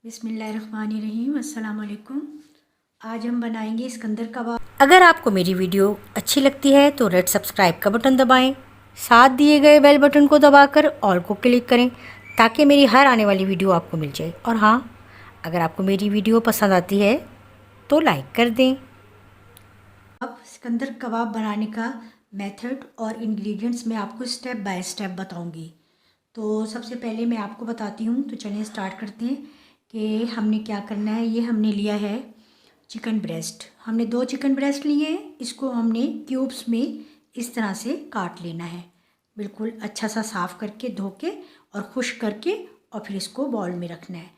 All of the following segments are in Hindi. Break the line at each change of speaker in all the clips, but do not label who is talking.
बिस्मिल्लाहिर्रहमानिर्रहीम। अस्सलाम वालेकुम। आज हम बनाएंगे सिकंदर कबाब।
अगर आपको मेरी वीडियो अच्छी लगती है तो रेड सब्सक्राइब का बटन दबाएं, साथ दिए गए बेल बटन को दबाकर ऑल को क्लिक करें ताकि मेरी हर आने वाली वीडियो आपको मिल जाए। और हाँ, अगर आपको मेरी वीडियो पसंद आती है तो लाइक कर दें।
अब सिकंदर कबाब बनाने का मेथड और इंग्रेडिएंट्स मैं आपको स्टेप बाय स्टेप बताऊंगी। तो सबसे पहले मैं आपको बताती हूँ। तो चलिए स्टार्ट करते हैं कि हमने क्या करना है। ये हमने लिया है चिकन ब्रेस्ट। हमने 2 चिकन ब्रेस्ट लिए हैं। इसको हमने क्यूब्स में इस तरह से काट लेना है, बिल्कुल अच्छा सा साफ़ करके धो के और खुश्क करके, और फिर इसको बाउल में रखना है।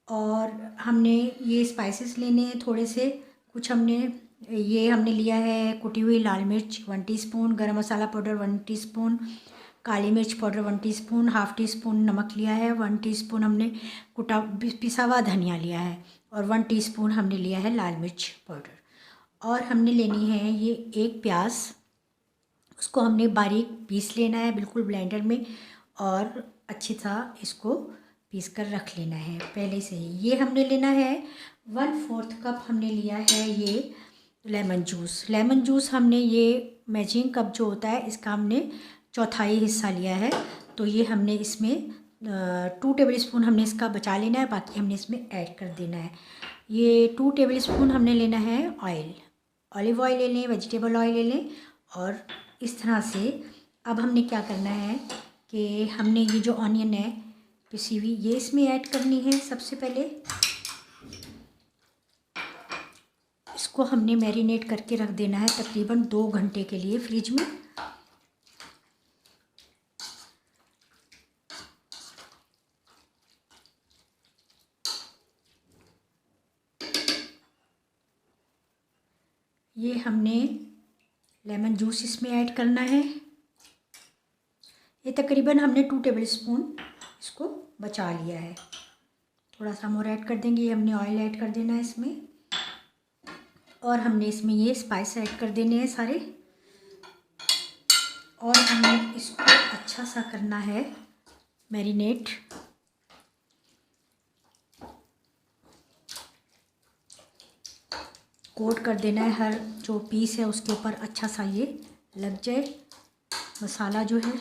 और हमने ये स्पाइसेस लेने हैं थोड़े से कुछ। हमने लिया है कुटी हुई लाल मिर्च 1 टीस्पून, गरम मसाला पाउडर 1 टीस्पून, काली मिर्च powder 1 teaspoon, half tea spoon नमक लिया है, 1 टीस्पून हमने पिसा हुआ धनिया लिया है, और 1 टीस्पून हमने लिया है लाल मिर्च पाउडर। और हमने लेनी है ये एक प्याज, उसको हमने बारीक पीस लेना है बिल्कुल ब्लेंडर में, और अच्छी तरह इसको पीस कर रख लेना है पहले से ही। ये हमने लेना है 1/4 कप हमने लिया है ये लेमन जूस। लेमन जूस हमने ये मैचिंग कप जो होता है इसका हमने चौथाई हिस्सा लिया है। तो ये हमने इसमें 2 टेबल स्पून हमने इसका बचा लेना है, बाकी हमने इसमें ऐड कर देना है। ये 2 टेबल स्पून हमने लेना है ऑयल, ऑलिव ऑयल ले लें, वेजिटेबल ऑयल ले लें। और इस तरह से अब हमने क्या करना है कि हमने ये जो ऑनियन है पिसी हुई, ये इसमें ऐड करनी है। सबसे पहले इसको हमने मैरिनेट करके रख देना है तकरीबन 2 घंटे के लिए फ्रिज में। ये हमने लेमन जूस इसमें ऐड करना है। ये तकरीबन हमने 2 टेबल स्पून इसको बचा लिया है। थोड़ा सा और ऐड कर देंगे। ये हमने ऑयल ऐड कर देना है इसमें, और हमने इसमें ये स्पाइस ऐड कर देने हैं सारे। और हमें इसको अच्छा सा करना है मैरिनेट। कोट कर देना है, हर जो पीस है उसके ऊपर अच्छा सा ये लग जाए मसाला जो है।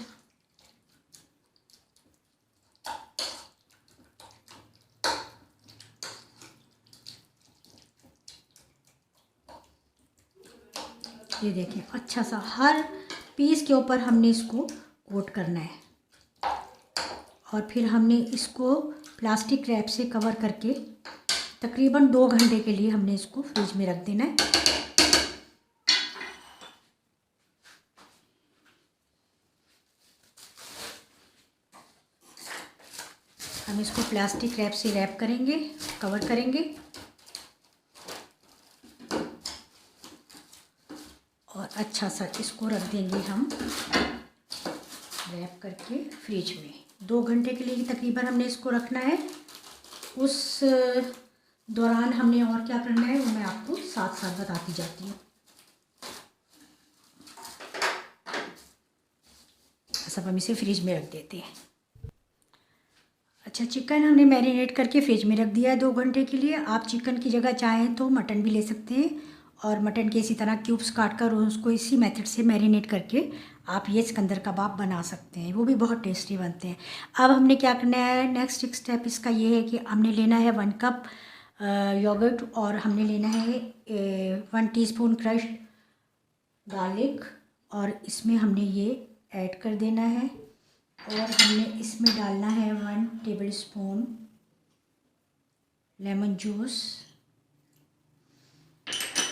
ये देखें, अच्छा सा हर पीस के ऊपर हमने इसको कोट करना है। और फिर हमने इसको प्लास्टिक रैप से कवर करके तकरीबन 2 घंटे के लिए हमने इसको फ्रिज में रख देना है। हम इसको प्लास्टिक रैप से रैप करेंगे, कवर करेंगे, और अच्छा सा इसको रख देंगे हम रैप करके फ्रिज में 2 घंटे के लिए तकरीबन हमने इसको रखना है। उस दौरान हमने और क्या करना है वो मैं आपको साथ साथ बताती जाती हूँ। सब हम इसे फ्रिज में रख देते हैं। अच्छा, चिकन हमने मैरिनेट करके फ्रिज में रख दिया है 2 घंटे के लिए। आप चिकन की जगह चाहें तो मटन भी ले सकते हैं, और मटन के इसी तरह क्यूब्स काट कर उसको इसी मेथड से मैरिनेट करके आप ये सिकंदर कबाब बना सकते हैं, वो भी बहुत टेस्टी बनते हैं। अब हमने क्या करना है, नेक्स्ट स्टेप इसका ये है कि हमने लेना है 1 कप योगर्ट, और हमने लेना है 1 टीस्पून क्रश्ड गार्लिक, और इसमें हमने ये ऐड कर देना है। और हमने इसमें डालना है 1 टेबल स्पून लेमन जूस,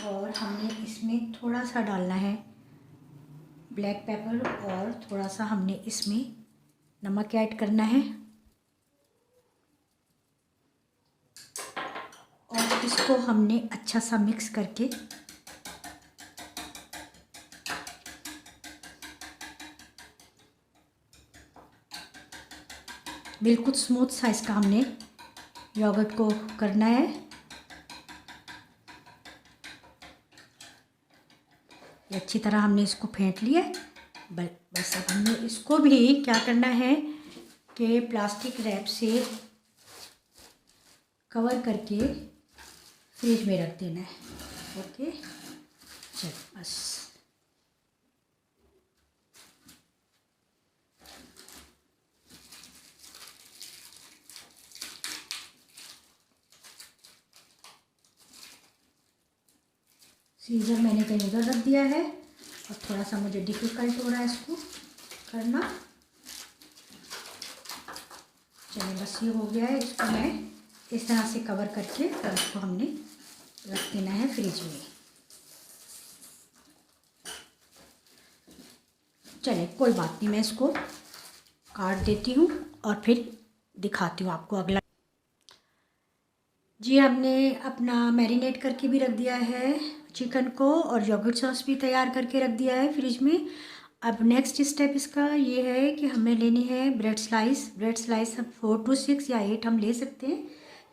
और हमने इसमें थोड़ा सा डालना है ब्लैक पेपर, और थोड़ा सा हमने इसमें नमक ऐड करना है। और इसको हमने अच्छा सा मिक्स करके बिल्कुल स्मूथ सा इसका हमने योगर्ट को करना है। ये अच्छी तरह हमने इसको फेंट लिया। बस अब हमने इसको भी क्या करना है कि प्लास्टिक रैप से कवर करके फ्रिज में रख देना है। ओके, चल बस। सीजर मैंने कहीं उधर रख दिया है और थोड़ा सा मुझे डिफ़िकल्ट हो रहा है इसको करना। चलिए बस ये हो गया है। इसको मैं इस तरह से कवर करके और इसको हमने रख देना है फ्रिज में। चलिए कोई बात नहीं, मैं इसको काट देती हूँ और फिर दिखाती हूँ आपको अगला। जी, हमने अपना मैरिनेट करके भी रख दिया है चिकन को और योगर्ट सॉस भी तैयार करके रख दिया है फ्रिज में। अब नेक्स्ट स्टेप इसका ये है कि हमें लेनी है ब्रेड स्लाइस। ब्रेड स्लाइस हम 4 to 6 या 8 हम ले सकते हैं,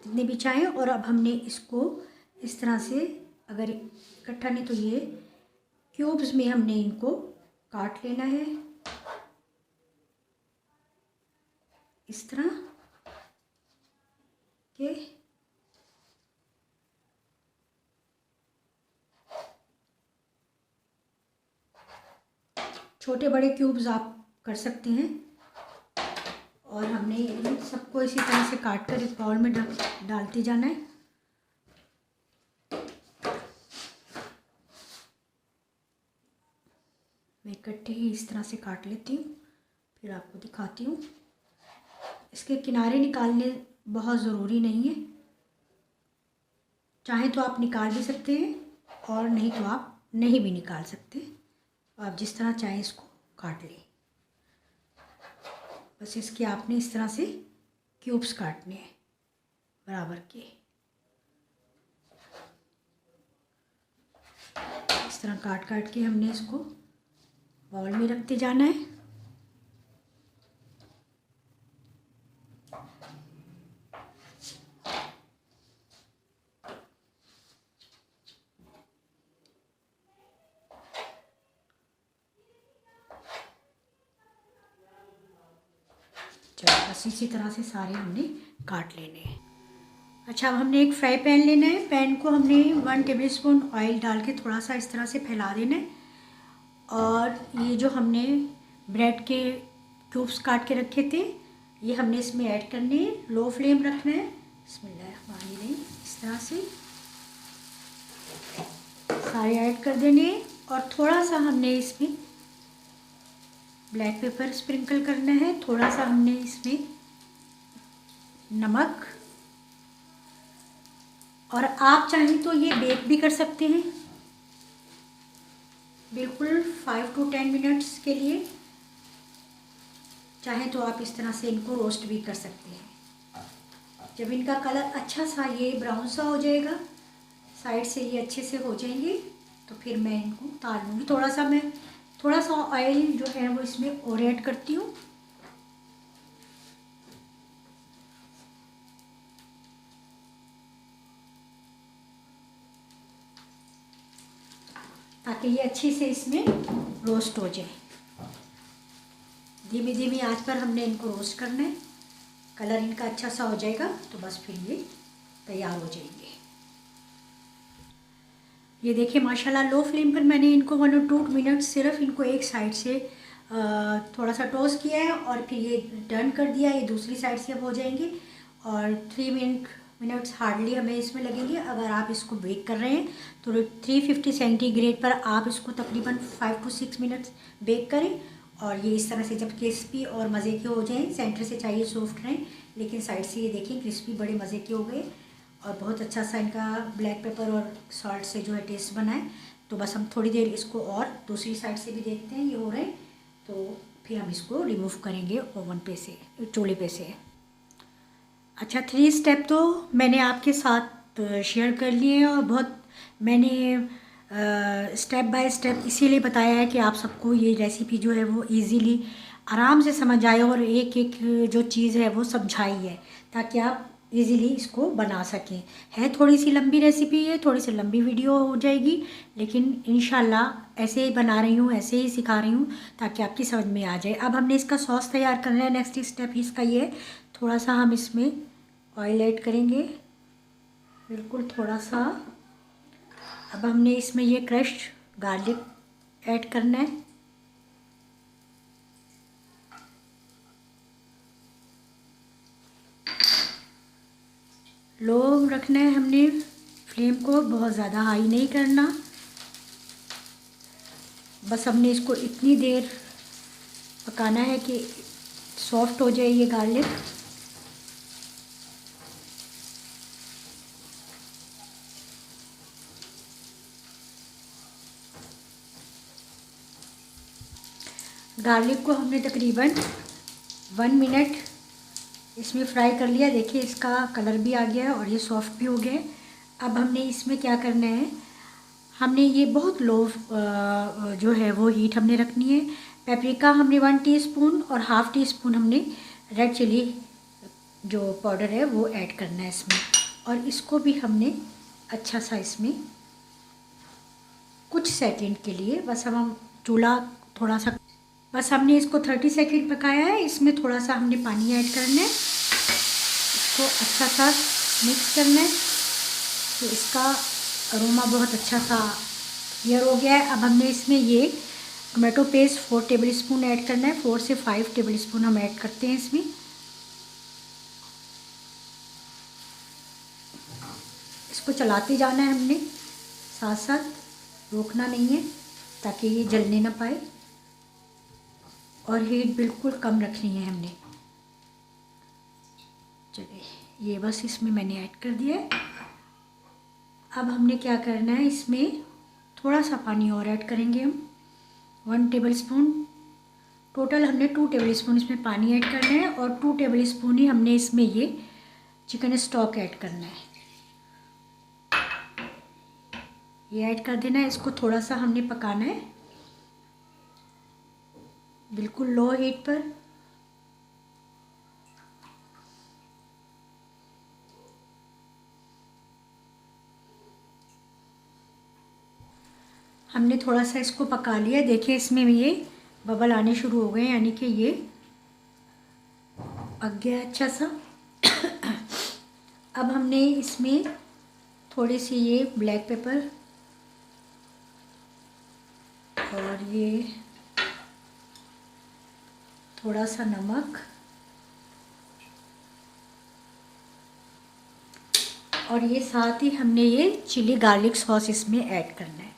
जितने भी चाहें। और अब हमने इसको इस तरह से, अगर इकट्ठा नहीं तो ये क्यूब्स में हमने इनको काट लेना है इस तरह के। छोटे बड़े क्यूब्स आप कर सकते हैं। और हमने इन सबको इसी तरह से काट कर एक बाउल में डालते जाना है। मैं इकट्ठे ही इस तरह से काट लेती हूँ, फिर आपको दिखाती हूँ। इसके किनारे निकालने बहुत ज़रूरी नहीं है, चाहे तो आप निकाल भी सकते हैं और नहीं तो आप नहीं भी निकाल सकते। आप जिस तरह चाहें इसको काट लें। बस इसके आपने इस तरह से क्यूब्स काटने हैं बराबर के। इस तरह काट काट के हमने इसको बाउल में रखते जाना है। चलो बस इसी तरह से सारे हमने काट लेने हैं। अच्छा, अब हमने एक फ्राई पैन लेना है। पैन को हमने 1 टेबलस्पून ऑयल डाल के थोड़ा सा इस तरह से फैला देना है। और ये जो हमने ब्रेड के क्यूब्स काट के रखे थे, ये हमने इसमें ऐड करने हैं। लो फ्लेम रखना है। बिस्मिल्लाहिर्रहमानिर्रहीम। इस तरह से सारे ऐड कर देने हैं। और थोड़ा सा हमने इसमें ब्लैक पेपर स्प्रिंकल करना है। थोड़ा सा हमने इसमें नमक, और आप चाहें तो ये बेक भी कर सकते हैं बिल्कुल 5 to 10 मिनट्स के लिए। चाहें तो आप इस तरह से इनको रोस्ट भी कर सकते हैं। जब इनका कलर अच्छा सा ये ब्राउन सा हो जाएगा, साइड से ये अच्छे से हो जाएंगे, तो फिर मैं इनको उतार लूँगी। थोड़ा सा ऑयल जो है वो इसमें और ऐड करती हूँ। ताकि ये अच्छे से इसमें रोस्ट हो जाए। धीमी धीमी आंच पर हमने इनको रोस्ट करना है। कलर इनका अच्छा सा हो जाएगा तो बस फिर ये तैयार हो जाएंगे। ये देखिए माशाल्लाह, लो फ्लेम पर मैंने इनको 1 or 2 मिनट सिर्फ इनको एक साइड से थोड़ा सा टोस्ट किया है और फिर ये टर्न कर दिया। ये दूसरी साइड से अब हो जाएंगे और 3 मिनट्स हार्डली हमें इसमें लगेंगे। अगर आप इसको बेक कर रहे हैं तो 350 सेंटीग्रेड पर आप इसको तकरीबन 5 to 6 मिनट्स बेक करें। और ये इस तरह से जब क्रिस्पी और मज़े के हो जाएं, सेंटर से चाहिए सॉफ्ट रहें, लेकिन साइड से ये देखें क्रिस्पी बड़े मज़े के हो गए और बहुत अच्छा सा इनका ब्लैक पेपर और सॉल्ट से जो है टेस्ट बना है। तो बस हम थोड़ी देर इसको और दूसरी साइड से भी देखते हैं ये हो रहे हैं, तो फिर हम इसको रिमूव करेंगे ओवन पे से, चूल्हे पे से। अच्छा, 3 स्टेप तो मैंने आपके साथ शेयर कर लिए हैं और बहुत मैंने स्टेप बाय स्टेप इसीलिए बताया है कि आप सबको ये रेसिपी जो है वो इजीली आराम से समझ आए और एक एक जो चीज़ है वो समझाई है, ताकि आप इजीली इसको बना सकें। है थोड़ी सी लंबी रेसिपी है, थोड़ी सी लंबी वीडियो हो जाएगी, लेकिन इंशाल्लाह ऐसे ही बना रही हूँ, ऐसे ही सिखा रही हूँ ताकि आपकी समझ में आ जाए। अब हमने इसका सॉस तैयार करना है। नेक्स्ट स्टेप इसका ये है, थोड़ा सा हम इसमें ऑयल ऐड करेंगे बिल्कुल थोड़ा सा। अब हमने इसमें ये क्रश्ड गार्लिक ऐड करना है। लो रखना है हमने फ्लेम को, बहुत ज़्यादा हाई नहीं करना। बस हमने इसको इतनी देर पकाना है कि सॉफ्ट हो जाए ये गार्लिक। गार्लिक को हमने तकरीबन 1 मिनट इसमें फ्राई कर लिया। देखिए इसका कलर भी आ गया है और ये सॉफ्ट भी हो गया है। अब हमने इसमें क्या करना है, हमने ये बहुत लो जो है वो हीट हमने रखनी है। पेपरिका हमने 1 टीस्पून और हाफ़ टी स्पून हमने रेड चिली जो पाउडर है वो ऐड करना है इसमें। और इसको भी हमने अच्छा सा इसमें कुछ सेकंड के लिए बस हम चूल्हा थोड़ा सा, बस हमने इसको 30 सेकंड पकाया है। इसमें थोड़ा सा हमने पानी ऐड करना है, इसको अच्छा सा मिक्स करना है तो इसका अरोमा बहुत अच्छा सा क्लियर हो गया है। अब हमने इसमें ये tomato paste 4 table spoon add करना है। 4 से 5 टेबल स्पून हम ऐड करते हैं इसमें। इसको चलाते जाना है हमने, साथ साथ रोकना नहीं है ताकि ये जलने ना पाए। और हीट बिल्कुल कम रखनी है हमने। चलिए ये बस इसमें मैंने ऐड कर दिया है। अब हमने क्या करना है, इसमें थोड़ा सा पानी और ऐड करेंगे हम 1 टेबल स्पून। टोटल हमने 2 टेबल स्पून इसमें पानी ऐड करना है और 2 टेबल स्पून ही हमने इसमें ये चिकन स्टॉक ऐड करना है। ये ऐड कर देना है। इसको थोड़ा सा हमने पकाना है बिल्कुल लो हीट पर। हमने थोड़ा सा इसको पका लिया। देखिए इसमें भी ये बबल आने शुरू हो गए, यानी कि ये पक गया अच्छा सा। अब हमने इसमें थोड़ी सी ये ब्लैक पेपर और ये थोड़ा सा नमक और ये साथ ही हमने ये चिली गार्लिक सॉस इसमें ऐड करना है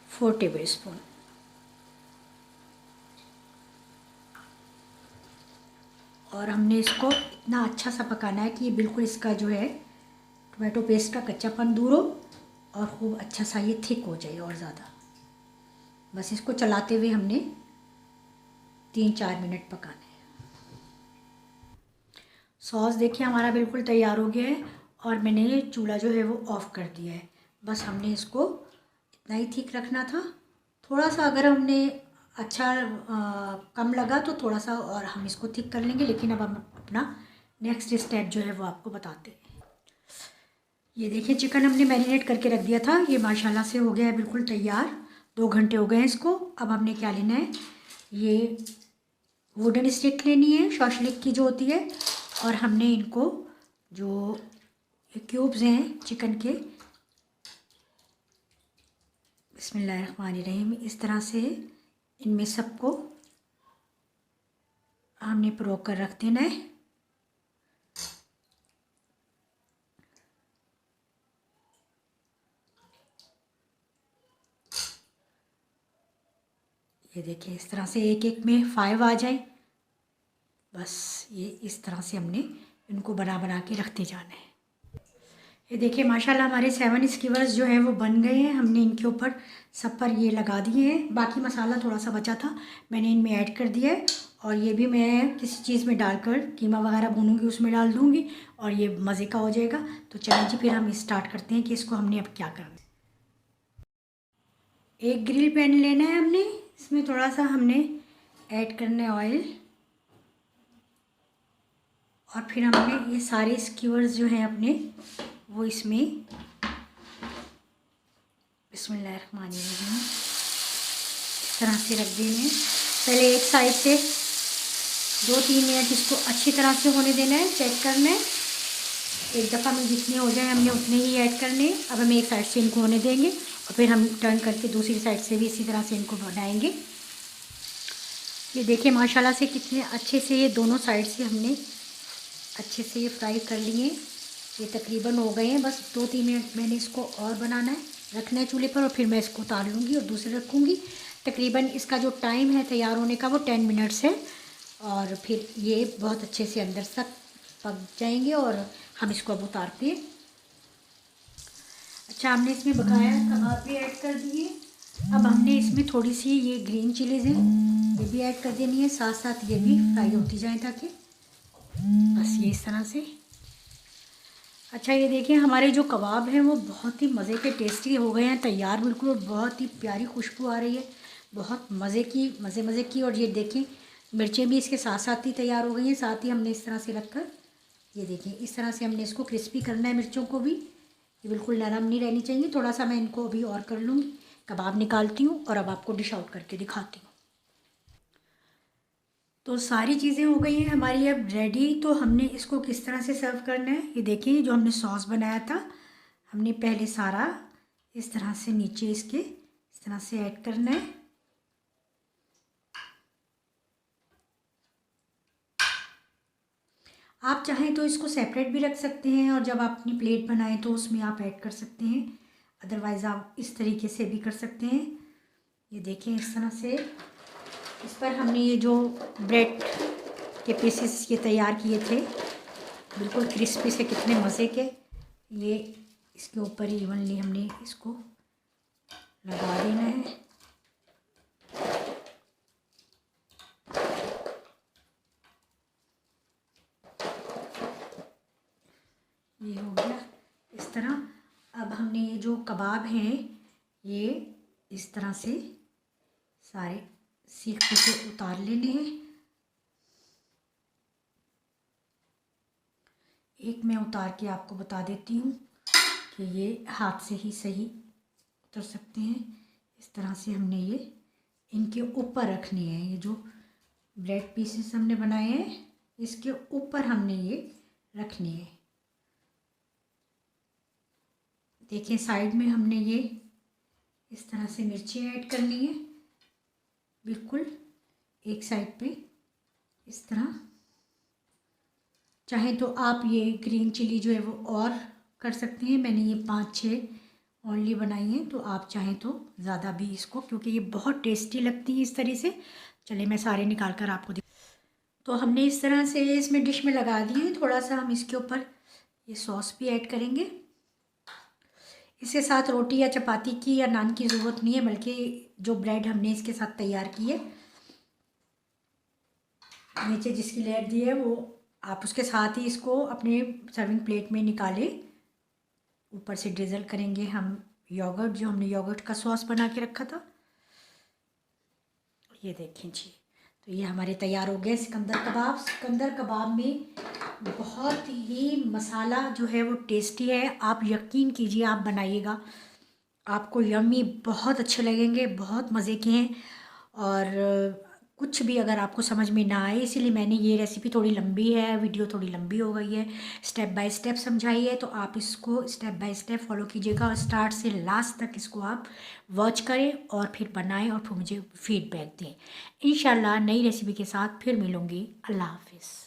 4 टेबल स्पून। और हमने इसको इतना अच्छा सा पकाना है कि ये बिल्कुल इसका जो है टोमेटो पेस्ट का कच्चापन दूर हो और खूब अच्छा सा ये थिक हो जाए और ज़्यादा। बस इसको चलाते हुए हमने 3-4 मिनट पकाना है। सॉस देखिए हमारा बिल्कुल तैयार हो गया है और मैंने ये चूल्हा जो है वो ऑफ़ कर दिया है। बस हमने इसको इतना ही थिक रखना था। थोड़ा सा अगर हमने अच्छा कम लगा तो थोड़ा सा और हम इसको थिक कर लेंगे, लेकिन अब हम अपना नेक्स्ट स्टेप जो है वो आपको बताते हैं। ये देखिए चिकन हमने मैरिनेट करके रख दिया था, ये माशाल्लाह से हो गया है बिल्कुल तैयार। 2 घंटे हो गए हैं इसको। अब हमने क्या लेना है, ये वुडन स्टिक लेनी है शॉशलिक की जो होती है, और हमने इनको जो क्यूब्स हैं चिकन के, बिस्मिल्लाहिर्रहमानिर्रहीम, इस तरह से इनमें सबको हमने परोक कर रख देना है। ये देखिए इस तरह से एक एक में 5 आ जाए। बस ये इस तरह से हमने इनको बना बना के रखते जाना है। ये देखिए माशाल्लाह हमारे 7 स्कीवर्स जो हैं वो बन गए हैं। हमने इनके ऊपर सब पर ये लगा दिए हैं। बाकी मसाला थोड़ा सा बचा था, मैंने इनमें ऐड कर दिया है। और ये भी मैं किसी चीज़ में डालकर कीमा वगैरह भूनूंगी, उसमें डाल दूँगी और ये मज़े का हो जाएगा। तो चलिए जी फिर हम स्टार्ट करते हैं कि इसको हमने अब क्या करना है। एक ग्रिल पैन लेना है हमने, इसमें थोड़ा सा हमने ऐड करना है ऑयल, और फिर हमने ये सारे स्क्यूअर्स जो हैं अपने वो इसमें बिस्मिल्लाहिर्रहमानिर्रहीम इस तरह से रख देने हैं। पहले एक साइड से 2-3 मिनट इसको अच्छी तरह से होने देना है, चेक करना है। एक दफ़ा में जितने हो जाए हमने उतने ही ऐड करने। अब हम एक साइड से इनको होने देंगे और फिर हम टर्न करके दूसरी साइड से भी इसी तरह से इनको बनाएंगे। ये देखिए माशाल्लाह से कितने अच्छे से ये दोनों साइड से हमने अच्छे से ये फ्राई कर लिए। ये तकरीबन हो गए हैं, बस 2-3 मिनट मैंने इसको और बनाना है, रखना है चूल्हे पर और फिर मैं इसको उतार लूँगी और दूसरे रखूँगी। तकरीबन इसका जो टाइम है तैयार होने का वो 10 मिनट्स है और फिर ये बहुत अच्छे से अंदर तक पक जाएंगे और हम इसको अब उतारते हैं। अच्छा, हमने इसमें बकाया कबाब भी ऐड कर दिए। अब हमने इसमें थोड़ी सी ये ग्रीन चिलीज़ हैं, ये भी ऐड कर देनी है, साथ साथ ये भी फ्राई होती जाए ताकि बस ये इस तरह से। अच्छा, ये देखिए हमारे जो कबाब हैं वो बहुत ही मज़े के टेस्टी हो गए हैं तैयार बिल्कुल, और बहुत ही प्यारी खुशबू आ रही है, बहुत मज़े की। और ये देखें मिर्चें भी इसके साथ साथ ही तैयार हो गई हैं। साथ ही हमने इस तरह से रखकर ये देखिए इस तरह से हमने इसको क्रिस्पी करना है। मिर्चों को भी ये बिल्कुल नरम नहीं रहनी चाहिए। थोड़ा सा मैं इनको अभी और कर लूँगी, कबाब निकालती हूँ और अब आपको डिश आउट करके दिखाती हूँ। तो सारी चीज़ें हो गई हैं हमारी अब रेडी। तो हमने इसको किस तरह से सर्व करना है, ये देखिए जो हमने सॉस बनाया था हमने पहले सारा इस तरह से नीचे इसके इस तरह से ऐड करना है। आप चाहें तो इसको सेपरेट भी रख सकते हैं और जब आप अपनी प्लेट बनाएं तो उसमें आप ऐड कर सकते हैं, अदरवाइज़ आप इस तरीके से भी कर सकते हैं। ये देखें इस तरह से इस पर हमने ये जो ब्रेड के पीसेस ये तैयार किए थे बिल्कुल क्रिस्पी से, कितने मज़े के, ये इसके ऊपर इवनली हमने इसको लगा देना है। ये हो गया इस तरह। अब हमने ये जो कबाब हैं ये इस तरह से सारे सीख से उतार लेने हैं। एक मैं उतार के आपको बता देती हूँ कि ये हाथ से ही सही उतर सकते हैं। इस तरह से हमने ये इनके ऊपर रखने हैं, ये जो ब्रेड पीसेस हमने बनाए हैं इसके ऊपर हमने ये रखने हैं। देखिए साइड में हमने ये इस तरह से मिर्ची ऐड करनी है, बिल्कुल एक साइड पे इस तरह। चाहे तो आप ये ग्रीन चिली जो है वो और कर सकते हैं, मैंने ये 5-6 ओनली बनाई हैं, तो आप चाहें तो ज़्यादा भी इसको, क्योंकि ये बहुत टेस्टी लगती है इस तरह से। चलिए मैं सारे निकाल कर आपको तो हमने इस तरह से इसमें डिश में लगा दिए। थोड़ा सा हम इसके ऊपर ये सॉस भी ऐड करेंगे। इसके साथ रोटी या चपाती की या नान की ज़रूरत नहीं है, बल्कि जो ब्रेड हमने इसके साथ तैयार की है नीचे जिसकी लेयर दी है वो आप उसके साथ ही इसको अपने सर्विंग प्लेट में निकालें। ऊपर से ड्रिजल करेंगे हम योगर्ट, जो हमने योगर्ट का सॉस बना के रखा था। ये देखें जी, तो ये हमारे तैयार हो गए सिकंदर कबाब। सिकंदर कबाब में बहुत ही मसाला जो है वो टेस्टी है, आप यकीन कीजिए, आप बनाइएगा, आपको यम्मी बहुत अच्छे लगेंगे, बहुत मज़े के हैं। और कुछ भी अगर आपको समझ में ना आए, इसीलिए मैंने ये रेसिपी थोड़ी लंबी है, वीडियो थोड़ी लंबी हो गई है, स्टेप बाय स्टेप समझाई है, तो आप इसको स्टेप बाय स्टेप फॉलो कीजिएगा और स्टार्ट से लास्ट तक इसको आप वॉच करें और फिर बनाएं और फिर मुझे फीडबैक दें। इंशाल्लाह नई रेसिपी के साथ फिर मिलूँगी। अल्लाह हाफिज़।